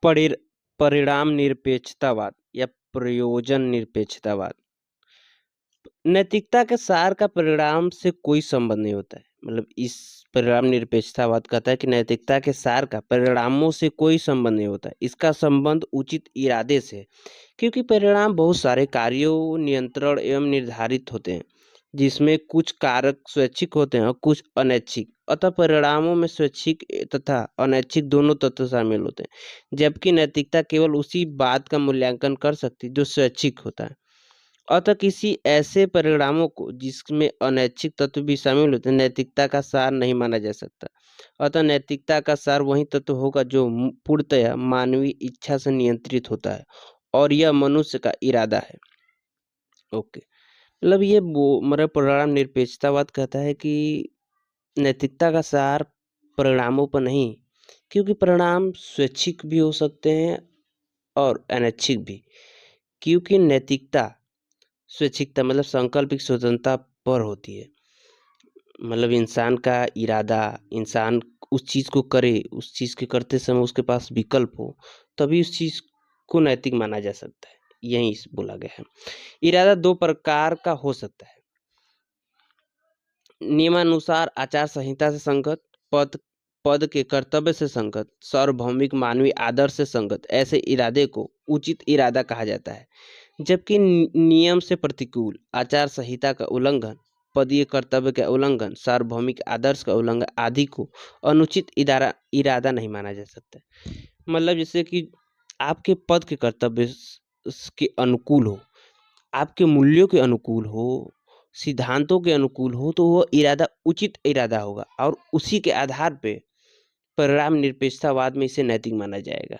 परिर परिणाम निरपेक्षतावाद या प्रयोजन निरपेक्षतावाद। नैतिकता के सार का परिणाम से कोई संबंध नहीं होता है। मतलब इस परिणाम निरपेक्षतावाद कहता है कि नैतिकता के सार का परिणामों से कोई संबंध नहीं होता है। इसका संबंध उचित इरादे से है, क्योंकि परिणाम बहुत सारे कार्यों, नियंत्रण एवं निर्धारित होते हैं, जिसमें कुछ कारक स्वैच्छिक होते हैं और कुछ अनैच्छिक। अतः परिणामों में स्वैच्छिक तथा अनैच्छिक दोनों तत्व शामिल होते हैं, जबकि नैतिकता केवल उसी बात का मूल्यांकन कर सकती है जो स्वैच्छिक होता है। अतः किसी ऐसे परिणामों को जिसमें अनैच्छिक तत्व भी शामिल होते हैं, नैतिकता का सार नहीं माना जा सकता। अतः नैतिकता का सार वही तत्व होगा जो पूर्णतया मानवीय इच्छा से नियंत्रित होता है, और यह मनुष्य का इरादा है। ओके, मतलब ये वो मेरा परिणाम निरपेक्षतावाद कहता है कि नैतिकता का सार परिणामों पर नहीं, क्योंकि परिणाम स्वैच्छिक भी हो सकते हैं और अनैच्छिक भी। क्योंकि नैतिकता स्वैच्छिकता मतलब सांकल्पिक स्वतंत्रता पर होती है। मतलब इंसान का इरादा, इंसान उस चीज़ को करे, उस चीज़ के करते समय उसके पास विकल्प हो, तभी उस चीज़ को नैतिक माना जा सकता है। यही बोला गया है। इरादा दो प्रकार का हो सकता है: नियमानुसार आचार संहिता से संगत, पद पद के कर्तव्य से संगत, सार्वभौमिक मानवीय आदर्श से संगत। ऐसे इरादे को उचित इरादा कहा जाता है। जबकि नियम से प्रतिकूल, आचार संहिता का उल्लंघन, पदीय कर्तव्य का उल्लंघन, सार्वभौमिक आदर्श का उल्लंघन आदि को अनुचित इरादा नहीं माना जा सकता। मतलब जैसे कि आपके पद के कर्तव्य के अनुकूल हो, आपके मूल्यों के अनुकूल हो, सिद्धांतों के अनुकूल हो, तो वह इरादा उचित इरादा होगा और उसी के आधार पे परिणाम निरपेक्षतावाद में इसे नैतिक माना जाएगा।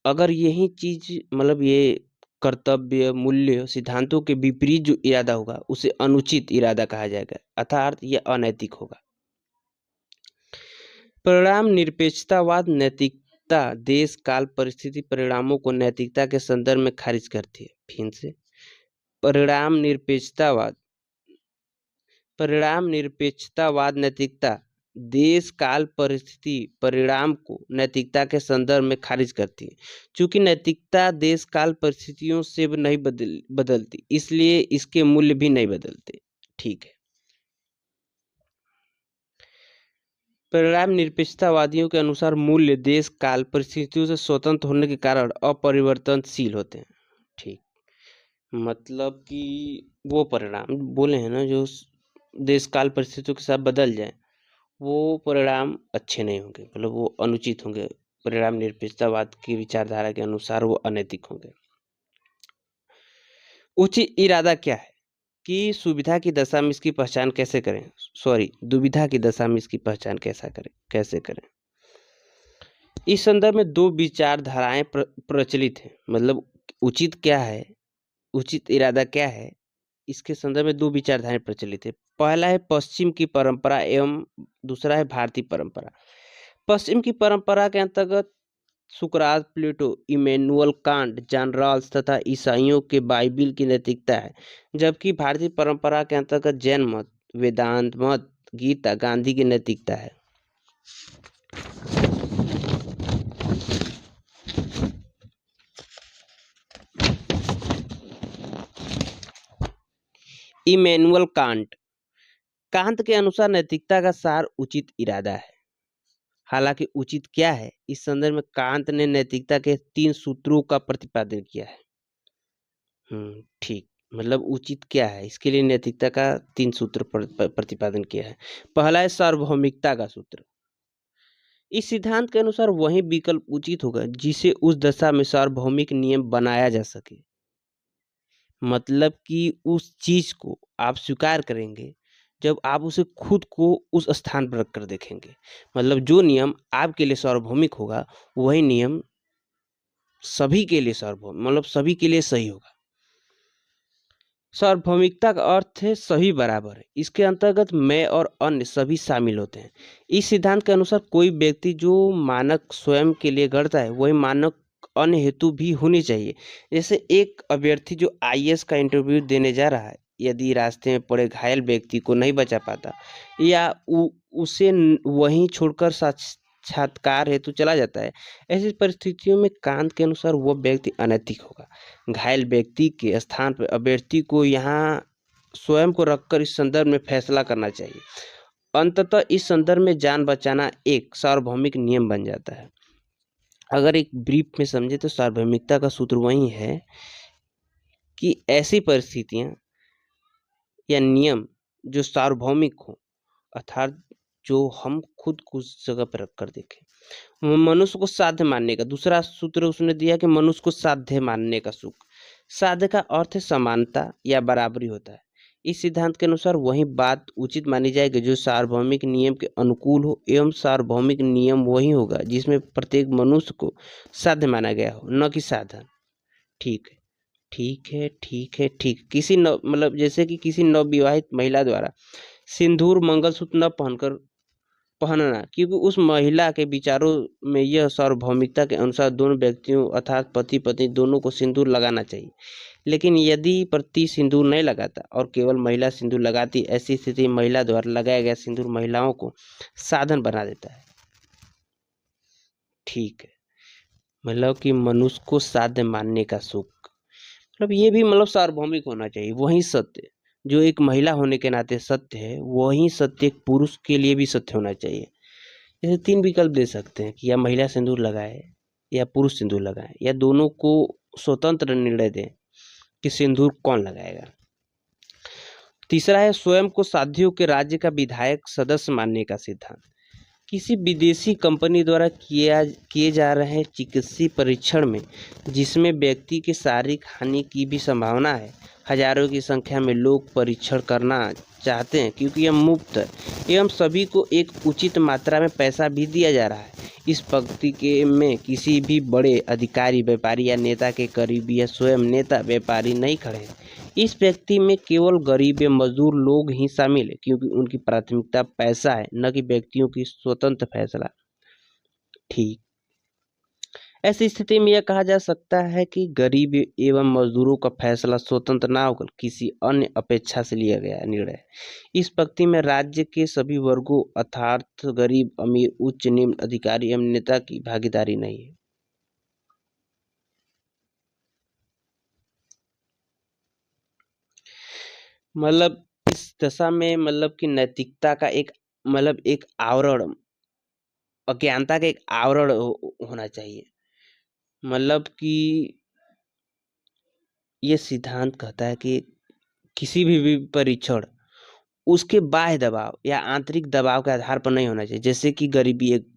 अगर यही चीज मतलब ये कर्तव्य, मूल्य, सिद्धांतों के विपरीत जो इरादा होगा उसे अनुचित इरादा कहा जाएगा, अर्थात यह अनैतिक होगा। परिणाम निरपेक्षतावाद नैतिकता, देश, काल, परिस्थिति, परिणामों को नैतिकता के संदर्भ में खारिज करती है। फिर से परिणाम निरपेक्षतावाद नैतिकता, देश, काल, परिस्थिति, परिणाम को नैतिकता के संदर्भ में खारिज करती है। चूंकि नैतिकता देश, काल, परिस्थितियों से नहीं बदलती, इसलिए इसके मूल्य भी नहीं बदलते। ठीक है। परिणाम निरपेक्षतावादियों के अनुसार मूल्य देश, काल, परिस्थितियों से स्वतंत्र होने के कारण अपरिवर्तनशील होते हैं। ठीक, मतलब कि वो परिणाम बोले हैं ना जो देश, काल, परिस्थितियों के साथ बदल जाए, वो परिणाम अच्छे नहीं होंगे, मतलब वो अनुचित होंगे। परिणाम निरपेक्षतावाद की विचारधारा के अनुसार वो अनैतिक होंगे। उचित इरादा क्या है कि सुविधा की दशा में इसकी पहचान कैसे करें, दुविधा की दशा में इसकी पहचान कैसे करें। इस संदर्भ में दो विचारधाराएं प्रचलित हैं। मतलब उचित क्या है, उचित इरादा क्या है, इसके संदर्भ में दो विचारधाराएं प्रचलित है। पहला है पश्चिम की परंपरा एवं दूसरा है भारतीय परंपरा। पश्चिम की परंपरा के अंतर्गत सुकरात, प्लेटो, इमैनुअल कांट, जॉन रॉल्स तथा ईसाइयों के बाइबिल की नैतिकता है, जबकि भारतीय परंपरा के अंतर्गत जैन मत, वेदांत मत, गीता, गांधी की नैतिकता है। इमैनुअल कांट के अनुसार नैतिकता का सार उचित इरादा है। हालांकि उचित क्या है, इस संदर्भ में कांट ने नैतिकता के 3 सूत्रों का प्रतिपादन किया है। ठीक, मतलब उचित क्या है, इसके लिए नैतिकता का 3 सूत्र प्रतिपादन किया है। पहला है सार्वभौमिकता का सूत्र। इस सिद्धांत के अनुसार वही विकल्प उचित होगा जिसे उस दशा में सार्वभौमिक नियम बनाया जा सके। मतलब कि उस चीज को आप स्वीकार करेंगे जब आप उसे खुद को उस स्थान पर रखकर देखेंगे। मतलब जो नियम आपके लिए सार्वभौमिक होगा वही नियम सभी के लिए सार्वभौमिक, मतलब सभी के लिए सही होगा। सार्वभौमिकता का अर्थ है सभी बराबर है। इसके अंतर्गत मैं और अन्य सभी शामिल होते हैं। इस सिद्धांत के अनुसार कोई व्यक्ति जो मानक स्वयं के लिए गढ़ता है वही मानक अन्य हेतु भी होनी चाहिए। जैसे एक अभ्यर्थी जो आईएएस का इंटरव्यू देने जा रहा है, यदि रास्ते में पड़े घायल व्यक्ति को नहीं बचा पाता या उसे वहीं छोड़कर साक्षात्कार हेतु चला जाता है। ऐसी परिस्थितियों में कांत के अनुसार वह व्यक्ति अनैतिक होगा। घायल व्यक्ति के स्थान पर अभ्यर्थी को यहाँ स्वयं को रखकर इस संदर्भ में फैसला करना चाहिए। अंततः इस संदर्भ में जान बचाना एक सार्वभौमिक नियम बन जाता है। अगर एक ब्रीफ में समझे तो सार्वभौमिकता का सूत्र वही है कि ऐसी परिस्थितियां या नियम जो सार्वभौमिक हो, अर्थात जो हम खुद को उस जगह पर रख कर देखें। मनुष्य को साध्य मानने का दूसरा सूत्र उसने दिया कि मनुष्य को साध्य मानने का सुख। साध्य का अर्थ है समानता या बराबरी होता है। इस सिद्धांत के अनुसार वही बात उचित मानी जाएगी जो सार्वभौमिक नियम के अनुकूल हो, एवं सार्वभौमिक नियम वही होगा जिसमें प्रत्येक मनुष्य को साध्य माना गया हो, न कि साधन। ठीक है, ठीक है, ठीक है, ठीक। किसी मतलब जैसे कि किसी नवविवाहित महिला द्वारा सिंदूर मंगलसूत्र न पहनना, क्योंकि उस महिला के विचारों में यह सार्वभौमिकता के अनुसार दोनों व्यक्तियों अर्थात पति पत्नी दोनों को सिंदूर लगाना चाहिए। लेकिन यदि पति सिंदूर नहीं लगाता और केवल महिला सिंदूर लगाती, ऐसी स्थिति महिला द्वारा लगाया गया सिंदूर महिलाओं को साधन बना देता है। ठीक है, मतलब कि मनुष्य को साध्य मानने का सुख, मतलब ये भी मतलब सार्वभौमिक होना चाहिए। वही सत्य जो एक महिला होने के नाते सत्य है, वही सत्य एक पुरुष के लिए भी सत्य होना चाहिए। जैसे 3 विकल्प दे सकते हैं कि या महिला सिंदूर लगाए या पुरुष सिंदूर लगाए, या दोनों को स्वतंत्र निर्णय दें कि सिंदूर कौन लगाएगा। तीसरा है स्वयं को साध्यों के राज्य का विधायक सदस्य मानने का सिद्धांत। किसी विदेशी कंपनी द्वारा किए जा रहे चिकित्सीय परीक्षण में, जिसमें व्यक्ति के शारीरिक हानि की भी संभावना है, हजारों की संख्या में लोग परीक्षण करना चाहते हैं क्योंकि यह मुफ्त है एवं सभी को एक उचित मात्रा में पैसा भी दिया जा रहा है। इस पंक्ति के में किसी भी बड़े अधिकारी, व्यापारी या नेता के करीबी या स्वयं नेता व्यापारी नहीं खड़े हैं। इस व्यक्ति में केवल गरीब या मजदूर लोग ही शामिल है, क्योंकि उनकी प्राथमिकता पैसा है, न कि व्यक्तियों की स्वतंत्र फैसला। ठीक, ऐसी स्थिति में यह कहा जा सकता है कि गरीब एवं मजदूरों का फैसला स्वतंत्र ना होकर किसी अन्य अपेक्षा से लिया गया निर्णय। इस पंक्ति में राज्य के सभी वर्गों अर्थात गरीब, अमीर, उच्च, निम्न, अधिकारी एवं नेता की भागीदारी नहीं है। मतलब इस दशा में मतलब कि नैतिकता का एक आवरण, अज्ञानता का एक आवरण होना चाहिए। मतलब कि ये सिद्धांत कहता है कि किसी भी परीक्षण उसके बाह्य दबाव या आंतरिक दबाव के आधार पर नहीं होना चाहिए। जैसे कि गरीबी एक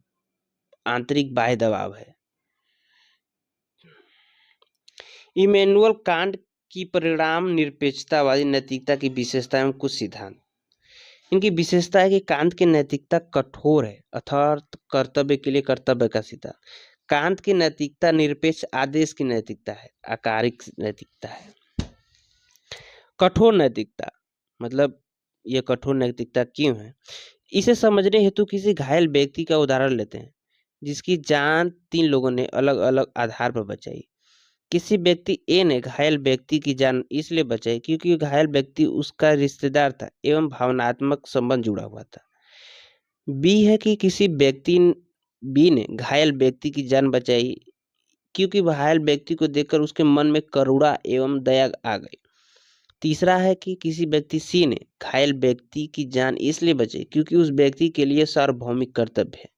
आंतरिक बाह्य दबाव है। इमैनुअल कांट की परिणाम निरपेक्षतावादी नैतिकता की विशेषता एवं कुछ सिद्धांत। इनकी विशेषता है कि कांत की नैतिकता कठोर है, अर्थात कर्तव्य के लिए कर्तव्य का सिद्धांत। कांत की नैतिकता निरपेक्ष आदेश की नैतिकता है, आकारिक नैतिकता है। कठोर नैतिकता मतलब यह कठोर नैतिकता क्यों है, इसे समझने हेतु किसी घायल व्यक्ति का उदाहरण लेते हैं जिसकी जान 3 लोगों ने अलग अलग आधार पर बचाई। किसी व्यक्ति ए ने घायल व्यक्ति की जान इसलिए बचाई क्योंकि घायल व्यक्ति उसका रिश्तेदार था एवं भावनात्मक संबंध जुड़ा हुआ था। बी है कि किसी व्यक्ति बी ने घायल व्यक्ति की जान बचाई क्योंकि घायल व्यक्ति को देखकर उसके मन में करुणा एवं दया आ गई। तीसरा है कि किसी व्यक्ति सी ने घायल व्यक्ति की जान इसलिए बचाई क्योंकि उस व्यक्ति के लिए सार्वभौमिक कर्तव्य है।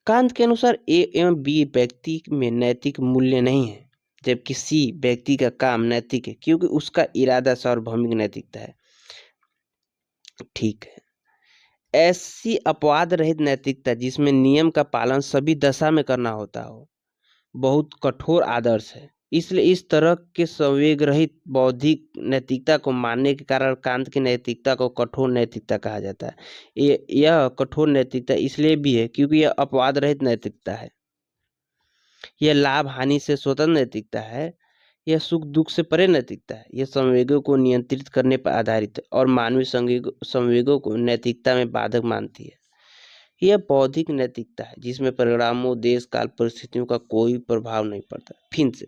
कांत के अनुसार ए एवं बी व्यक्ति में नैतिक मूल्य नहीं है, जबकि सी व्यक्ति का काम नैतिक है क्योंकि उसका इरादा सार्वभौमिक नैतिकता है। ठीक है, ऐसी अपवाद रहित नैतिकता जिसमें नियम का पालन सभी दशा में करना होता हो, बहुत कठोर आदर्श है। इसलिए इस तरह के संवेग रहित बौद्धिक नैतिकता को मानने के कारण कांत की नैतिकता को कठोर नैतिकता कहा जाता है। यह कठोर नैतिकता इसलिए भी है क्योंकि यह अपवाद रहित नैतिकता है। यह लाभ हानि से स्वतंत्र नैतिकता है। यह सुख दुख से परे नैतिकता है। यह संवेगों को नियंत्रित करने पर आधारित है और मानवीय संवेगों को नैतिकता में बाधक मानती है। यह बौद्धिक नैतिकता है जिसमें परिणामों, देश, काल, परिस्थितियों का कोई प्रभाव नहीं पड़ता। फिर से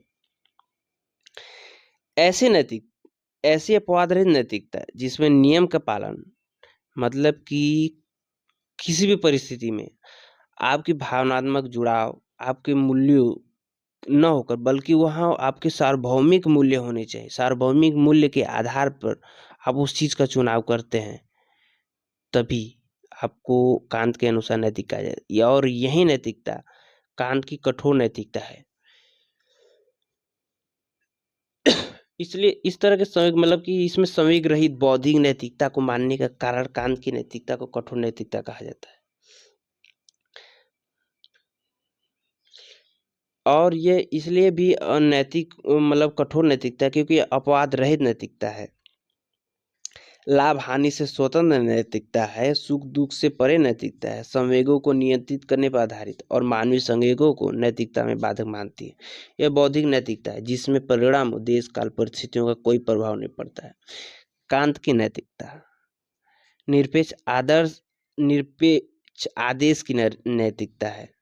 ऐसी अपवाद रहित नैतिकता है जिसमें नियम का पालन, मतलब कि किसी भी परिस्थिति में आपकी भावनात्मक जुड़ाव, आपके मूल्यों न होकर, बल्कि वहाँ आपके सार्वभौमिक मूल्य होने चाहिए। सार्वभौमिक मूल्य के आधार पर आप उस चीज़ का चुनाव करते हैं, तभी आपको कांत के अनुसार नैतिकता आ जाए। और यही नैतिकता कांत की कठोर नैतिकता है। इसलिए इस तरह के संवेग, मतलब कि इसमें संवेग रहित बौद्धिक नैतिकता को मानने का कारण कांत की नैतिकता को कठोर नैतिकता कहा जाता है। और ये इसलिए भी अनैतिक, मतलब कठोर नैतिकता है, क्योंकि अपवाद रहित नैतिकता है, लाभ हानि से स्वतंत्र नैतिकता है, सुख दुख से परे नैतिकता है, संवेगों को नियंत्रित करने पर आधारित और मानवीय संवेगों को नैतिकता में बाधक मानती है। यह बौद्धिक नैतिकता है जिसमें परिणाम, देश काल, परिस्थितियों का कोई प्रभाव नहीं पड़ता है। कांत की नैतिकता निरपेक्ष आदर्श, निरपेक्ष आदेश की नैतिकता है।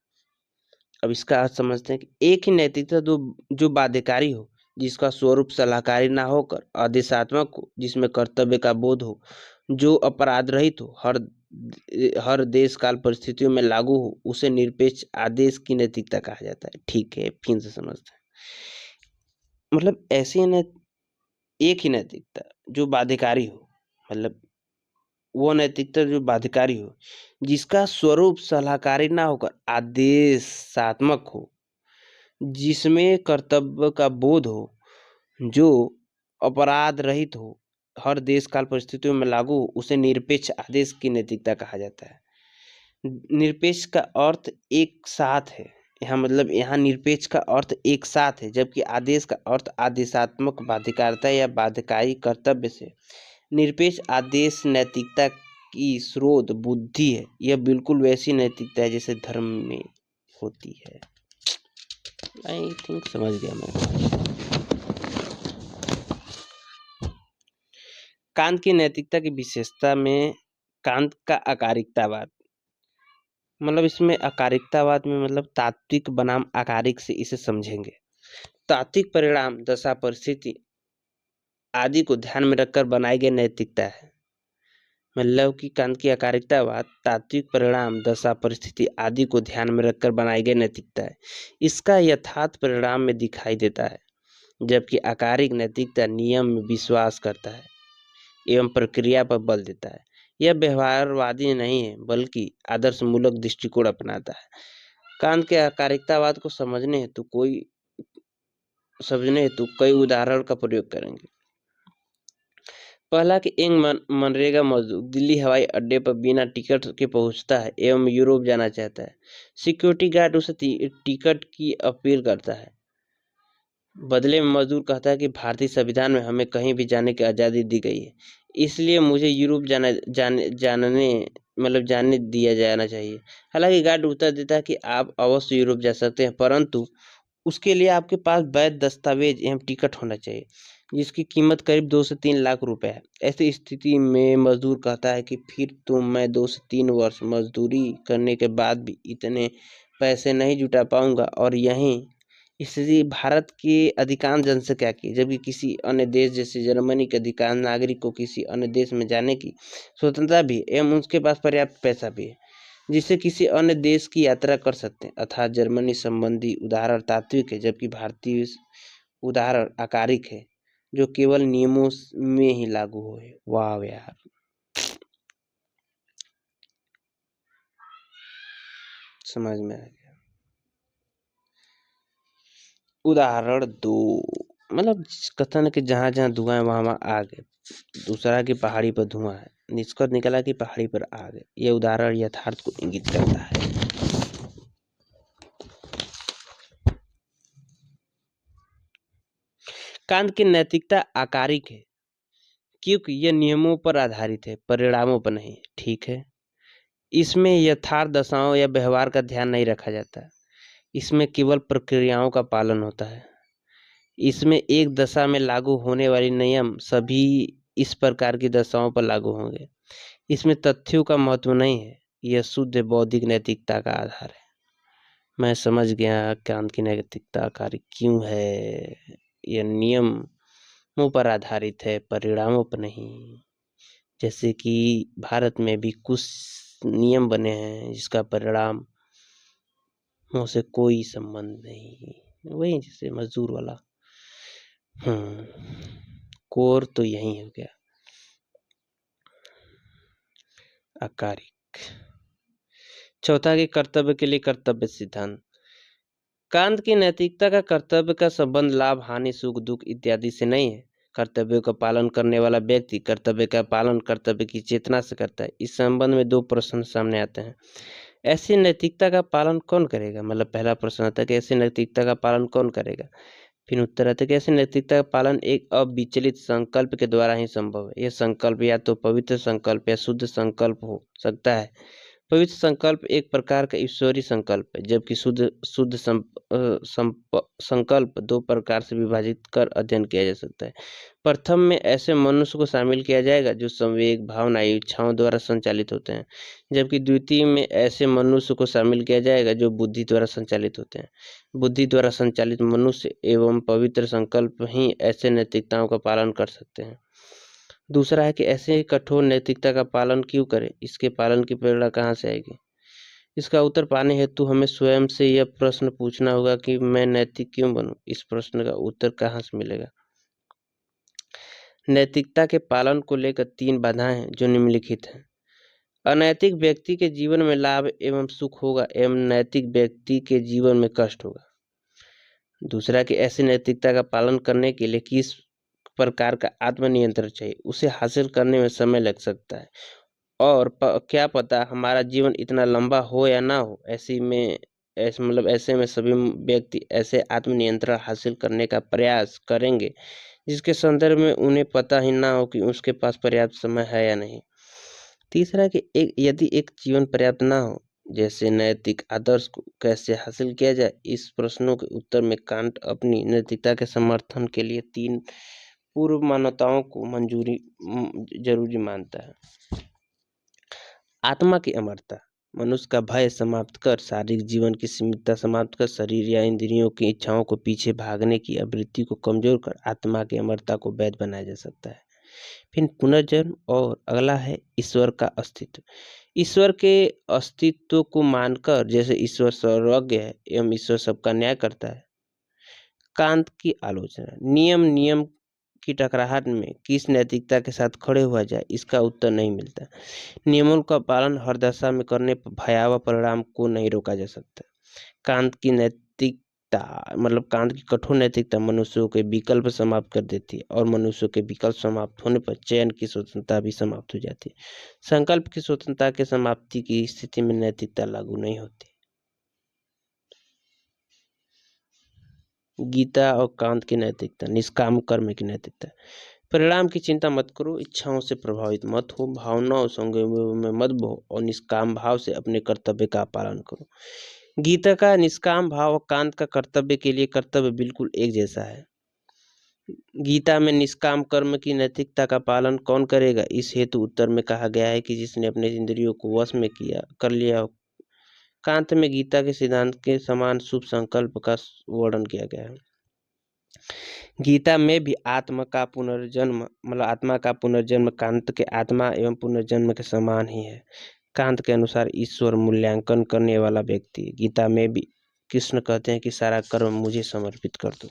अब इसका अर्थ समझते हैं कि एक ही नैतिकता जो बाध्यकारी हो, जिसका स्वरूप सलाहकारी ना होकर आदेशात्मक हो, जिसमें कर्तव्य का बोध हो, जो अपराध रहित हो, हर देश काल परिस्थितियों में लागू हो, उसे निरपेक्ष आदेश की नैतिकता कहा जाता है। ठीक है, फिर से समझते हैं। मतलब ऐसी एक ही नैतिकता जो बाध्यकारी हो, मतलब वो नैतिकता जो बाध्यकारी हो, जिसका स्वरूप सलाहकारी ना होकर आदेशात्मक हो, जिसमें कर्तव्य का बोध हो, जो अपराध रहित हो, हर देश काल परिस्थितियों में लागू हो, उसे निरपेक्ष आदेश की नैतिकता कहा जाता है। निरपेक्ष का अर्थ एक साथ है यहाँ, मतलब यहाँ निरपेक्ष का अर्थ एक साथ है, जबकि आदेश का अर्थ आदेशात्मक बाध्यकारिता या बाध्यकारी कर्तव्य से। निरपेक्ष आदेश नैतिकता की स्रोत बुद्धि है। यह बिल्कुल वैसी नैतिकता है जैसे धर्म में होती है। आई थिंक समझ गया मैं। कांत की नैतिकता की विशेषता में कांत का अकारिकतावाद, मतलब इसमें अकारिकतावाद में मतलब तात्विक बनाम अकारिक से इसे समझेंगे। तात्विक परिणाम, दशा, परिस्थिति आदि को ध्यान में रखकर बनाई गई नैतिकता है। मतलब कि कांत की अकारिकतावाद तात्विक परिणाम, दशा, परिस्थिति आदि को ध्यान में रखकर बनाई गई नैतिकता है। इसका यथार्थ परिणाम में दिखाई देता है, जबकि अकारिक नैतिकता नियम में विश्वास करता है एवं प्रक्रिया पर बल देता है। यह व्यवहारवादी नहीं है, बल्कि आदर्शमूलक दृष्टिकोण अपनाता है। कांत के अकारिकतावाद को समझने हेतु कई उदाहरण का प्रयोग करेंगे। पहला कि एक मनरेगा मजदूर दिल्ली हवाई अड्डे पर बिना टिकट के पहुंचता है एवं यूरोप जाना चाहता है। सिक्योरिटी गार्ड उसे टिकट की अपील करता है। बदले में मजदूर कहता है कि भारतीय संविधान में हमें कहीं भी जाने की आज़ादी दी गई है, इसलिए मुझे यूरोप जाने दिया जाना चाहिए। हालांकि गार्ड उत्तर देता है कि आप अवश्य यूरोप जा सकते हैं, परंतु उसके लिए आपके पास वैध दस्तावेज एवं टिकट होना चाहिए, जिसकी कीमत करीब 2 से 3 लाख रुपए है। ऐसी स्थिति में मजदूर कहता है कि फिर तो मैं 2 से 3 वर्ष मजदूरी करने के बाद भी इतने पैसे नहीं जुटा पाऊंगा, और यहीं स्थिति भारत के अधिकांश जनसंख्या की, जबकि किसी अन्य देश जैसे जर्मनी के अधिकांश नागरिक को किसी अन्य देश में जाने की स्वतंत्रता भी एवं उसके पास पर्याप्त पैसा भी है, जिससे किसी अन्य देश की यात्रा कर सकते हैं। अर्थात जर्मनी संबंधी उदाहरण तात्विक है, जबकि भारतीय उदाहरण आकारिक है, जो केवल नियमों में ही लागू हो है। वाह यार, समझ में आ गया। उदाहरण 2, मतलब कथन है कि जहाँ जहाँ धुआं है वहां वहां आग है। दूसरा की पहाड़ी पर धुआं है, निष्कर्ष निकला कि पहाड़ी पर आग है। यह उदाहरण यथार्थ को इंगित करता है। कांत की नैतिकता आकारिक है, क्योंकि यह नियमों पर आधारित है, परिणामों पर नहीं। ठीक है, इसमें यथार्थ दशाओं या व्यवहार का ध्यान नहीं रखा जाता, इसमें केवल प्रक्रियाओं का पालन होता है। इसमें एक दशा में लागू होने वाले नियम सभी इस प्रकार की दशाओं पर लागू होंगे। इसमें तथ्यों का महत्व नहीं है, यह शुद्ध बौद्धिक नैतिकता का आधार है। मैं समझ गया कांत की नैतिकता कार्य क्यों है। यह नियमों पर आधारित है, परिणामों पर नहीं। जैसे कि भारत में भी कुछ नियम बने हैं जिसका परिणाम मोह से कोई संबंध नहीं, वही जैसे मजदूर वाला। कोर तो यही हो गया। अकारिक। चौथा कि कर्तव्य के लिए कर्तव्य सिद्धांत। कांत की नैतिकता का कर्तव्य का संबंध लाभ हानि सुख दुख इत्यादि से नहीं है। कर्तव्यों का पालन करने वाला व्यक्ति कर्तव्य का पालन कर्तव्य की चेतना से करता है। इस संबंध में दो प्रश्न सामने आते हैं। ऐसी नैतिकता का पालन कौन करेगा, मतलब पहला प्रश्न आता है कि ऐसी नैतिकता का पालन कौन करेगा। फिर उत्तर आता है कि ऐसी नैतिकता का पालन एक अविचलित संकल्प के द्वारा ही संभव है। यह संकल्प या तो पवित्र संकल्प या शुद्ध संकल्प हो सकता है। पवित्र संकल्प एक प्रकार का ईश्वरीय संकल्प है, जबकि शुद्ध शुद्ध संकल्प दो प्रकार से विभाजित कर अध्ययन किया जा सकता है। प्रथम में ऐसे मनुष्य को शामिल किया जाएगा जो संवेग भावना इच्छाओं द्वारा संचालित होते हैं, जबकि द्वितीय में ऐसे मनुष्य को शामिल किया जाएगा जो बुद्धि द्वारा संचालित होते हैं। बुद्धि द्वारा संचालित मनुष्य एवं पवित्र संकल्प ही ऐसे नैतिकताओं का पालन कर सकते हैं। दूसरा है कि ऐसे कठोर नैतिकता का पालन क्यों करें, इसके पालन की प्रेरणा कहाँ से आएगी। इसका उत्तर पाने हेतु हमें स्वयं से यह प्रश्न पूछना होगा कि मैं नैतिक क्यों बनूं। इस प्रश्न का उत्तर कहाँ से मिलेगा। नैतिकता के पालन को लेकर तीन बाधाएं हैं जो निम्नलिखित हैं। अनैतिक व्यक्ति के जीवन में लाभ एवं सुख होगा एवं नैतिक व्यक्ति के जीवन में कष्ट होगा। दूसरा कि ऐसी नैतिकता का पालन करने के लिए किस प्रकार का आत्मनियंत्रण चाहिए, उसे हासिल करने में समय लग सकता है और क्या पता हमारा जीवन इतना लंबा हो या ना हो। ऐसे में सभी व्यक्ति ऐसे आत्मनियंत्रण हासिल करने का प्रयास करेंगे जिसके संदर्भ में उन्हें पता ही ना हो कि उसके पास पर्याप्त समय है या नहीं। तीसरा कि यदि एक जीवन पर्याप्त ना हो, जैसे नैतिक आदर्श को कैसे हासिल किया जाए। इस प्रश्नों के उत्तर में कांट अपनी नैतिकता के समर्थन के लिए तीन पूर्व मान्यताओं को जरूरी मानता है। आत्मा की अमरता। मनुष्य का भय समाप्त कर, शारीरिक जीवन की सीमितता समाप्त कर, शरीर या इंद्रियों की इच्छाओं को पीछे भागने की आवृत्ति को कमजोर कर आत्मा की अमरता को वैध बनाया जा सकता है। फिर पुनर्जन्म और अगला है ईश्वर का अस्तित्व। ईश्वर के अस्तित्व को मानकर, जैसे ईश्वर सर्वज्ञ है एवं ईश्वर सबका न्याय करता है। कांत की आलोचना। नियम की टकराहट में किस नैतिकता के साथ खड़े हुआ जाए, इसका उत्तर नहीं मिलता। नियमों का पालन हर दशा में करने पर भयावह परिणाम को नहीं रोका जा सकता। कांत की कठोर नैतिकता मनुष्यों के विकल्प समाप्त कर देती है और मनुष्यों के विकल्प समाप्त होने पर चयन की स्वतंत्रता भी समाप्त हो जाती है। संकल्प की स्वतंत्रता के समाप्ति की स्थिति में नैतिकता लागू नहीं होती। गीता और कांत की नैतिकता। निष्काम कर्म की नैतिकता। परिणाम की चिंता मत करो, इच्छाओं से प्रभावित मत हो, भावनाओं संगमों में मत बहो और निष्काम भाव से अपने कर्तव्य का पालन करो। गीता का निष्काम भाव और कांत का कर्तव्य के लिए कर्तव्य बिल्कुल एक जैसा है। गीता में निष्काम कर्म की नैतिकता का पालन कौन करेगा, इस हेतु उत्तर में कहा गया है कि जिसने अपने इंद्रियों को वश में कर लिया। कांत में गीता के सिद्धांत के समान शुभ संकल्प का वर्णन किया गया है। गीता में भी आत्मा का पुनर्जन्म कांत के आत्मा एवं पुनर्जन्म के समान ही है। कांत के अनुसार ईश्वर मूल्यांकन करने वाला व्यक्ति। गीता में भी कृष्ण कहते हैं कि सारा कर्म मुझे समर्पित कर दो।